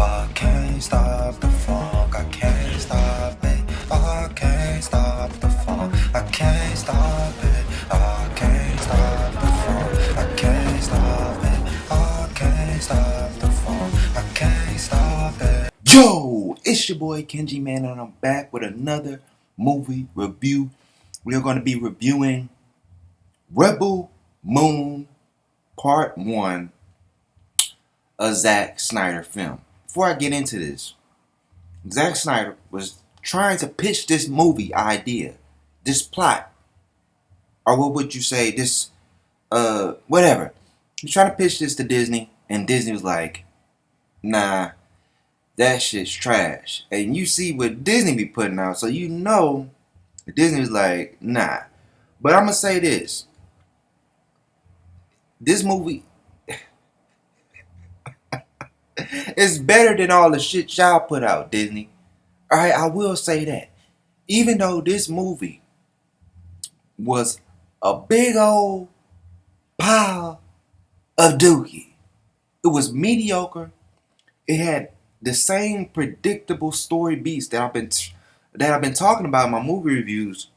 I can't stop the funk, I can't stop it. I can't stop the funk, I can't stop it. I can't stop the funk, I can't stop it. I can't stop the funk, I can't stop it. Yo, it's your boy Kenji, man, and I'm back with another movie review. We are going to be reviewing Rebel Moon Part 1, a Zack Snyder film. Before I get into this, Zack Snyder was trying to pitch this movie idea, this plot, or what would you say, this, whatever. He's trying to pitch this to Disney, and Disney was like, nah, that shit's trash. And you see what Disney be putting out, so you know Disney was like, nah. But I'm going to say this. This movie is better than all the shit y'all put out, Disney. Alright, I will say that. Even though this movie was a big old pile of dookie. It was mediocre. It had the same predictable story beats that I've been talking about in my movie reviews.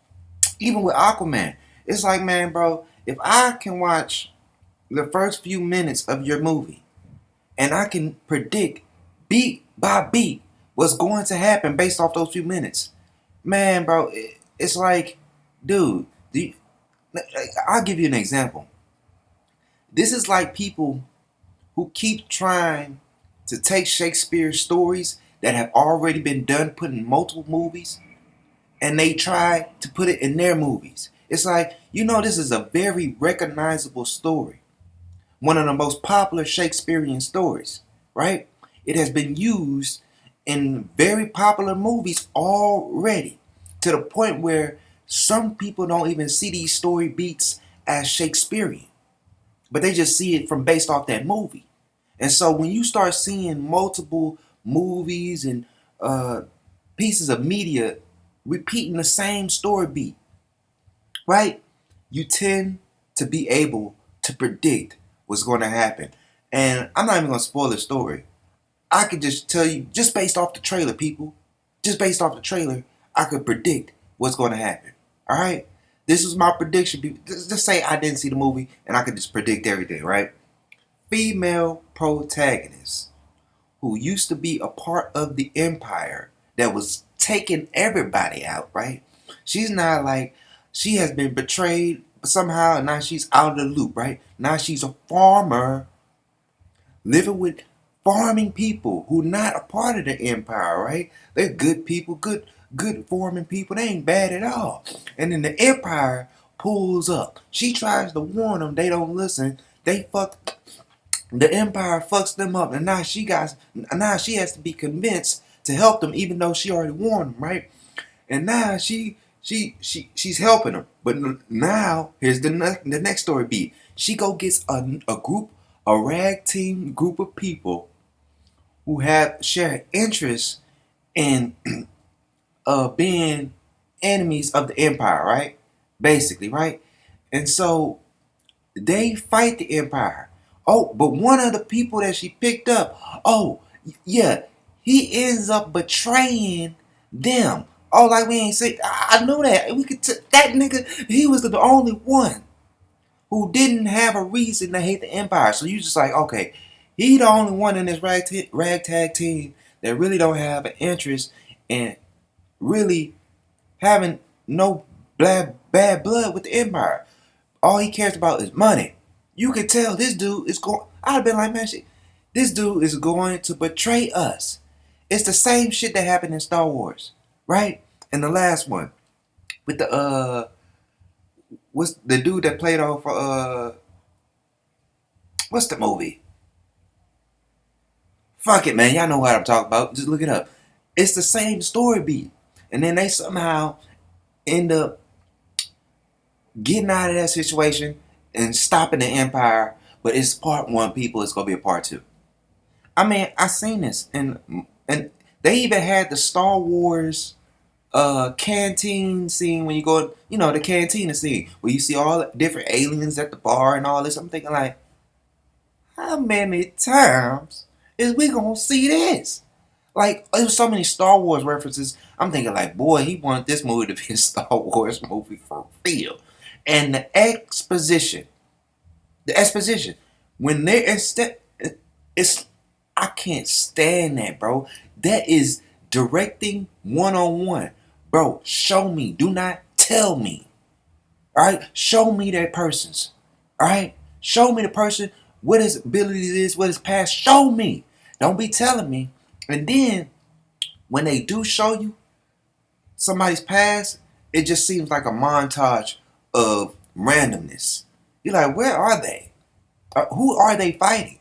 Even with Aquaman. It's like, man, bro, if I can watch the first few minutes of your movie and I can predict beat by beat what's going to happen based off those few minutes, man, bro, it's like, dude, I'll give you an example. This is like people who keep trying to take Shakespeare's stories that have already been done, put in multiple movies, and they try to put it in their movies. It's like, this is a very recognizable story. One of the most popular Shakespearean stories, right? It has been used in very popular movies already, to the point where some people don't even see these story beats as Shakespearean, but they just see it from based off that movie. And so when you start seeing multiple movies and pieces of media repeating the same story beat, right, you tend to be able to predict what's going to happen. And I'm not even going to spoil the story. I could just tell you, just based off the trailer, people, just based off the trailer, I could predict what's going to happen. All right? This is my prediction. Just say I didn't see the movie and I could just predict everything, right? Female protagonist who used to be a part of the Empire that was taking everybody out, right? She's not like, she has been betrayed somehow and now she's out of the loop, right? Now she's a farmer living with farming people who not a part of the Empire, right? They're good people, good farming people. They ain't bad at all. And then the Empire pulls up. She tries to warn them. They don't listen. The Empire fucks them up, and now she has to be convinced to help them, even though she already warned them, right? And now she's helping them. But now here's the next story beat. She gets a rag team group of people who share interests in being enemies of the Empire, right? Basically, right? And so they fight the Empire. Oh, but one of the people that she picked up, oh, yeah, he ends up betraying them. Oh, like we ain't say, I know that. That nigga, he was the only one who didn't have a reason to hate the Empire. So you just like, okay, he the only one in this ragtag team that really don't have an interest in really having no bad blood with the Empire. All he cares about is money. You could tell this dude is going. I'd have been like, man, this dude is going to betray us. It's the same shit that happened in Star Wars, right? And the last one with the what's the dude that played off what's the movie? Fuck it, man. Y'all know what I'm talking about. Just look it up. It's the same story beat, and then they somehow end up getting out of that situation and stopping the Empire. But it's part 1, people. It's gonna be a part 2. I mean, I seen this, and they even had the Star Wars canteen scene when you go, the cantina scene where you see all the different aliens at the bar and all this. I'm thinking like, how many times is we gonna see this. Like, there's so many Star Wars references. I'm thinking, like, boy, he wanted this movie to be a Star Wars movie for real. And the exposition, when they're instead, it's, I can't stand that, bro. That is directing 101. Bro, show me. Do not tell me. All right? Show me that person's. All right? Show me the person, what his abilities is, what his past. Show me. Don't be telling me. And then, when they do show you somebody's past, it just seems like a montage of randomness. You're like, where are they? Who are they fighting?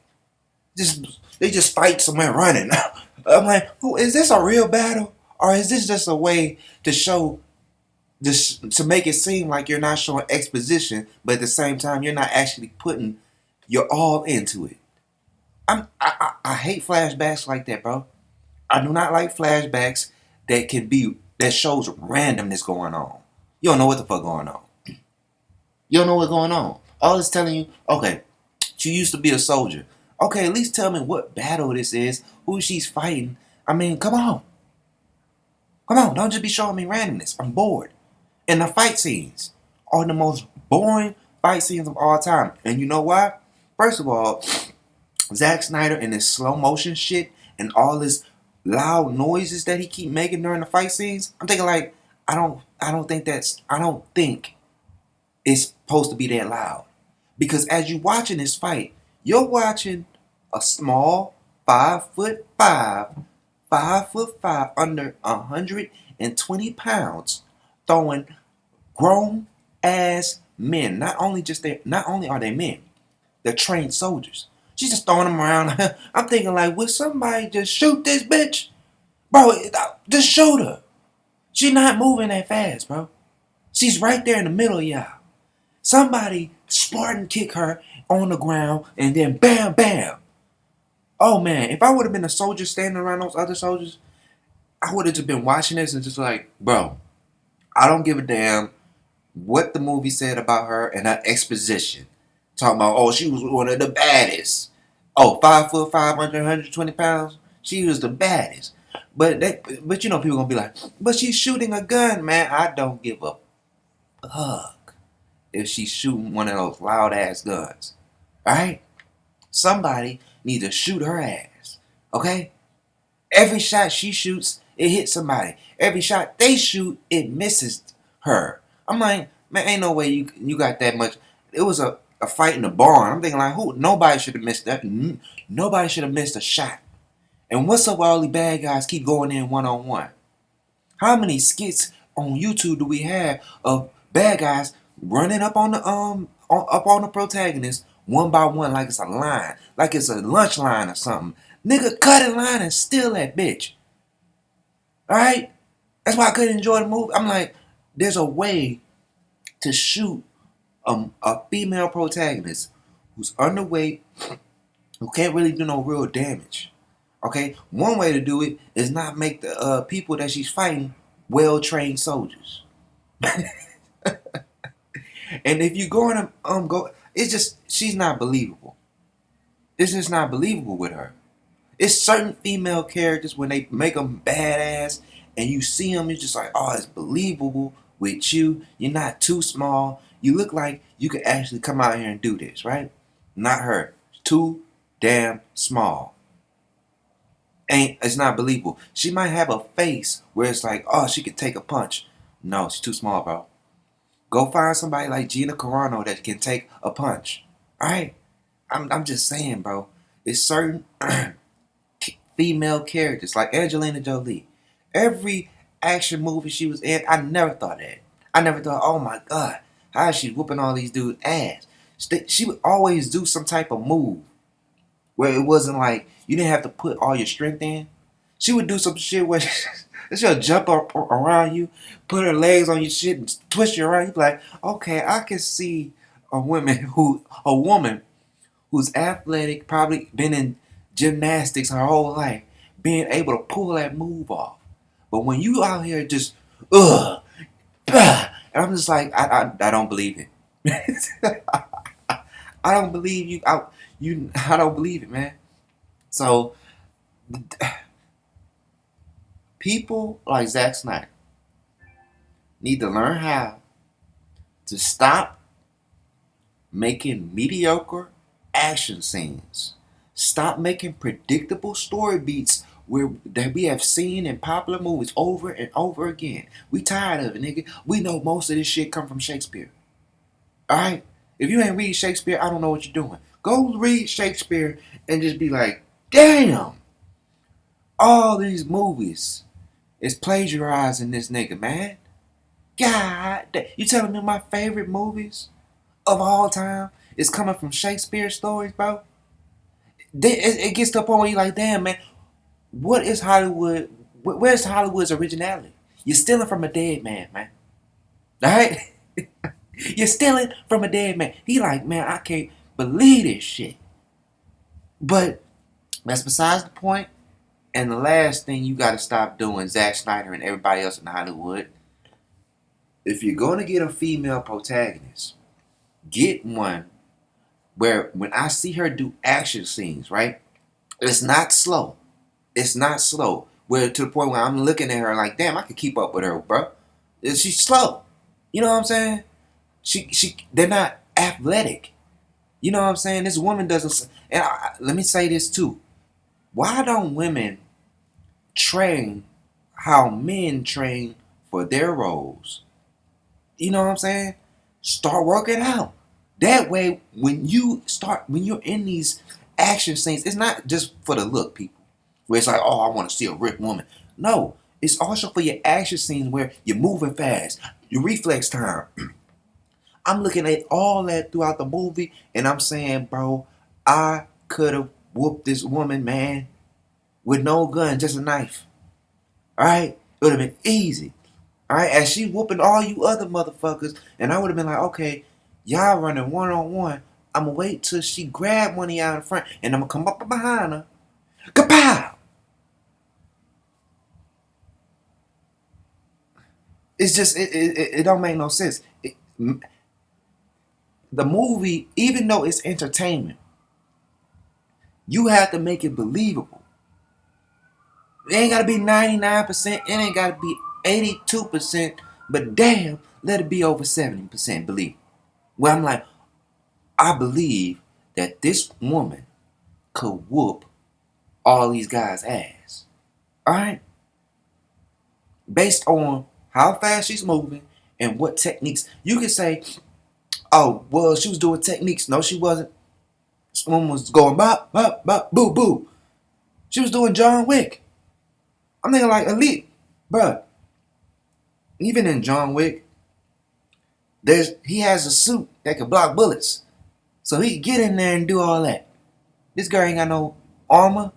They just fight somewhere running. I'm like, who is this, a real battle? Or is this just a way to show this, to make it seem like you're not showing exposition, but at the same time you're not actually putting your all into it? I hate flashbacks like that, bro. I do not like flashbacks that shows randomness going on. You don't know what the fuck going on. You don't know what's going on. All it's telling you, okay, she used to be a soldier. Okay, at least tell me what battle this is, who she's fighting. I mean, come on. Come on, don't just be showing me randomness. I'm bored. And the fight scenes are the most boring fight scenes of all time. And you know why? First of all, Zack Snyder and his slow motion shit and all his loud noises that he keep making during the fight scenes. I'm thinking, like, I don't think it's supposed to be that loud. Because as you watching this fight, you're watching a small 5'5", under 120 pounds, throwing grown ass men. Not only are they men, they're trained soldiers. She's just throwing them around. I'm thinking, like, would somebody just shoot this bitch? Bro, just shoot her. She's not moving that fast, bro. She's right there in the middle of y'all. Somebody Spartan kick her on the ground and then bam, bam. Oh man, if I would have been a soldier standing around those other soldiers, I would have just been watching this and just like, bro, I don't give a damn what the movie said about her and her exposition. Talking about, oh, she was one of the baddest. Oh, 5'5", 120 pounds. She was the baddest. But you know, people gonna be like, but she's shooting a gun, man. I don't give a fuck if she's shooting one of those loud ass guns. Alright? Somebody needs to shoot her ass. Okay? Every shot she shoots, it hits somebody. Every shot they shoot, it misses her. I'm like, man, ain't no way you got that much. It was a fight in the barn. I'm thinking, like, nobody should have missed that. Nobody should have missed a shot. And what's up with all these bad guys keep going in one-on-one? How many skits on YouTube do we have of bad guys running up on the protagonist one by one, like it's a line, like it's a lunch line or something? Nigga, cut in line and steal that bitch. Alright? That's why I couldn't enjoy the movie. I'm like, there's a way to shoot a female protagonist who's underweight, who can't really do no real damage. Okay? One way to do it is not make the people that she's fighting well-trained soldiers. And if you're going to go, it's just, she's not believable. It's just not believable with her. It's certain female characters, when they make them badass and you see them, it's just like, oh, it's believable with you. You're not too small. You look like you could actually come out here and do this, right? Not her. Too damn small. It's not believable. She might have a face where it's like, oh, she could take a punch. No, she's too small, bro. Go find somebody like Gina Carano that can take a punch. Alright? I'm just saying, bro. It's certain female characters like Angelina Jolie. Every action movie she was in, I never thought that. I never thought, oh my God, how is she whooping all these dudes' ass? She would always do some type of move where it wasn't like you didn't have to put all your strength in. She would do some shit where she'll jump up around you, put her legs on your shit and twist you around. You'd be like, okay, I can see a woman who's athletic, probably been in gymnastics her whole life, being able to pull that move off. But when you out here just, and I'm just like, I don't believe it. I don't believe you. I don't believe it, man. So People like Zack Snyder need to learn how to stop making mediocre action scenes. Stop making predictable story beats that we have seen in popular movies over and over again. We tired of it, nigga. We know most of this shit come from Shakespeare. Alright? If you ain't read Shakespeare, I don't know what you're doing. Go read Shakespeare and just be like, damn, all these movies is plagiarizing this nigga, man. God, you telling me my favorite movies of all time is coming from Shakespeare stories, bro? It gets to the point where you're like, damn, man, what is Hollywood? Where's Hollywood's originality? You're stealing from a dead man, man. All right? You're stealing from a dead man. He like, man, I can't believe this shit. But that's besides the point. And the last thing you got to stop doing, Zack Snyder and everybody else in Hollywood, if you're going to get a female protagonist, get one where when I see her do action scenes, right, it's not slow. It's not slow. Where to the point where I'm looking at her like, damn, I could keep up with her, bro. She's slow. You know what I'm saying? They're not athletic. You know what I'm saying? This woman doesn't. And let me say this too. Why don't women train how men train for their roles? You know what I'm saying? Start working out. That way, when you're in these action scenes, it's not just for the look, people. Where it's like, oh, I want to see a ripped woman. No, it's also for your action scenes where you're moving fast, your reflex time. I'm looking at all that throughout the movie, and I'm saying, bro, I could have whooped this woman, man, with no gun, just a knife. All right, it would have been easy. All right, as she whooping all you other motherfuckers, and I would have been like, okay, y'all running one on one. I'm gonna wait till she grab one of y'all in front, and I'm gonna come up behind her. Kapow! It's just it don't make no sense. The movie, even though it's entertainment, you have to make it believable. It ain't gotta be 99%. It ain't gotta be 82%. But damn, let it be over 70% believable. Where I'm like, I believe that this woman could whoop all these guys' ass. Alright? Based on how fast she's moving and what techniques. You can say, oh, well, she was doing techniques. No, she wasn't. This woman was going bop, bop, bop, boo, boo. She was doing John Wick. I'm thinking like Elite. Bruh, even in John Wick, he has a suit that can block bullets. So he can get in there and do all that. This girl ain't got no armor.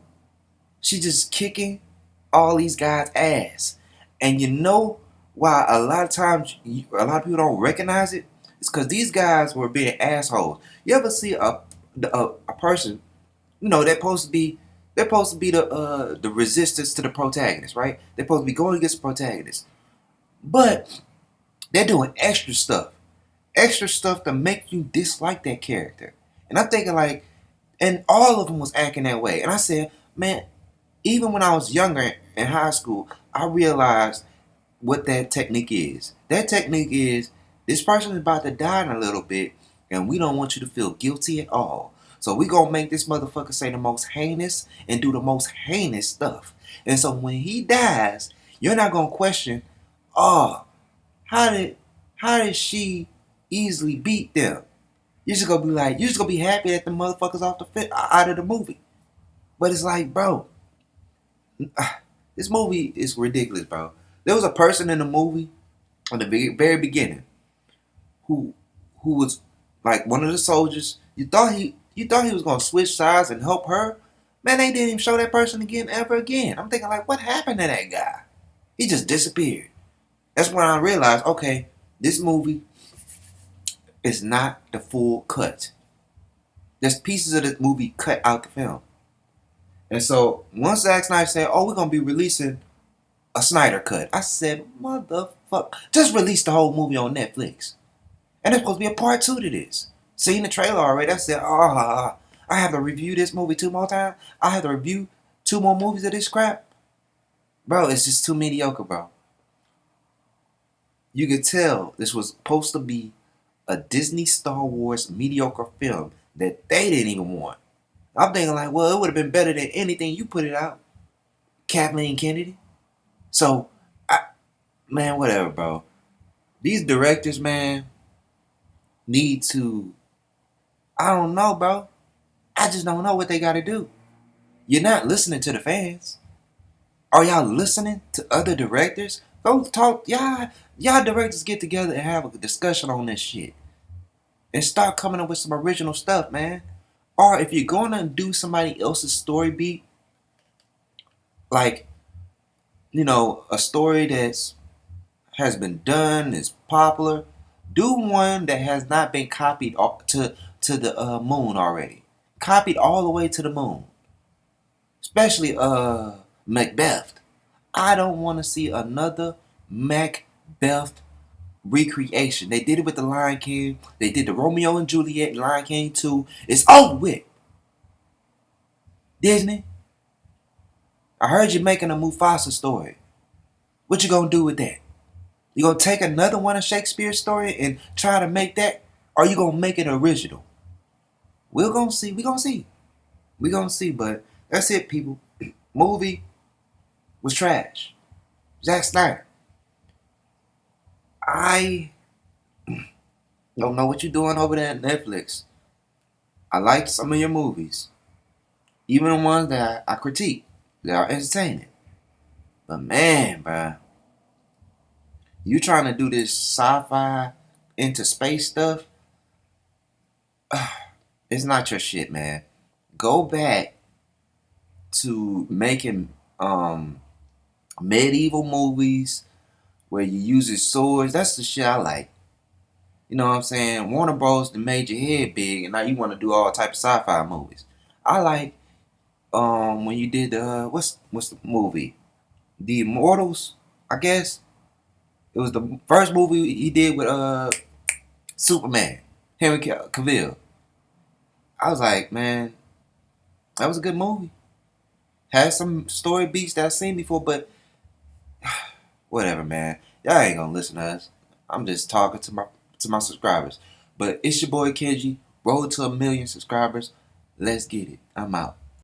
She just kicking all these guys' ass. And you know why a lot of times a lot of people don't recognize it? It's because these guys were being assholes. You ever see a person, you know, they're supposed to be the resistance to the protagonist, right? They're supposed to be going against the protagonist. But they're doing extra stuff to make you dislike that character. And I'm thinking like, and all of them was acting that way. And I said, man, even when I was younger in high school, I realized what that technique is. That technique is, this person is about to die in a little bit, and we don't want you to feel guilty at all. So we gonna make this motherfucker say the most heinous and do the most heinous stuff. And so when he dies, you're not gonna question, oh, how did she easily beat them? You're just gonna be like, you're just gonna be happy that the motherfuckers out of the movie. But it's like, bro, this movie is ridiculous, bro. There was a person in the movie in the very beginning who was like one of the soldiers. You thought he was gonna switch sides and help her. Man, they didn't even show that person again ever again. I'm thinking like, what happened to that guy? He just disappeared. That's when I realized, okay, this movie is not the full cut. There's pieces of this movie cut out the film. And so once Zack Snyder said, oh, we're gonna be releasing a Snyder cut, I said, motherfucker, just release the whole movie on Netflix. And there's supposed to be a part 2 to this. Seen the trailer already. I said, I have to review this movie 2 more times. I have to review 2 more movies of this crap, bro. It's just too mediocre, bro. You could tell this was supposed to be a Disney Star Wars mediocre film that they didn't even want. I'm thinking like, well, it would have been better than anything you put it out, Kathleen Kennedy. So, man, whatever, bro. These directors, man, need to. I don't know, bro. I just don't know what they got to do. You're not listening to the fans. Are y'all listening to other directors? Go talk, y'all directors get together and have a discussion on this shit. And start coming up with some original stuff, man. Or if you're gonna do somebody else's story beat, like, a story that's has been done, is popular, do one that has not been copied to the moon already. Copied all the way to the moon. Especially Macbeth. I don't want to see another Macbeth recreation. They did it with the Lion King. They did the Romeo and Juliet, Lion King 2. It's over with. Disney, I heard you making a Mufasa story. What you gonna do with that? You gonna take another one of Shakespeare's story and try to make that? Or you gonna make it original? We're gonna see. We gonna see. We gonna see. But that's it, people. Movie was trash. Zack Snyder. I don't know what you're doing over there at Netflix. I like some of your movies. Even the ones that I critique. They are entertaining. But man, bruh. You trying to do this sci-fi into space stuff? It's not your shit, man. Go back to making medieval movies where you using swords. That's the shit I like. You know what I'm saying? Warner Bros. Made your head big, and now you want to do all type of sci-fi movies. I like when you did what's the movie? The Immortals, I guess. It was the first movie he did with Superman, Henry Cavill. I was like, man, that was a good movie. Had some story beats that I've seen before, but whatever, man. Y'all ain't gonna listen to us. I'm just talking to my subscribers. But it's your boy Kenji. Road to 1 million subscribers. Let's get it. I'm out.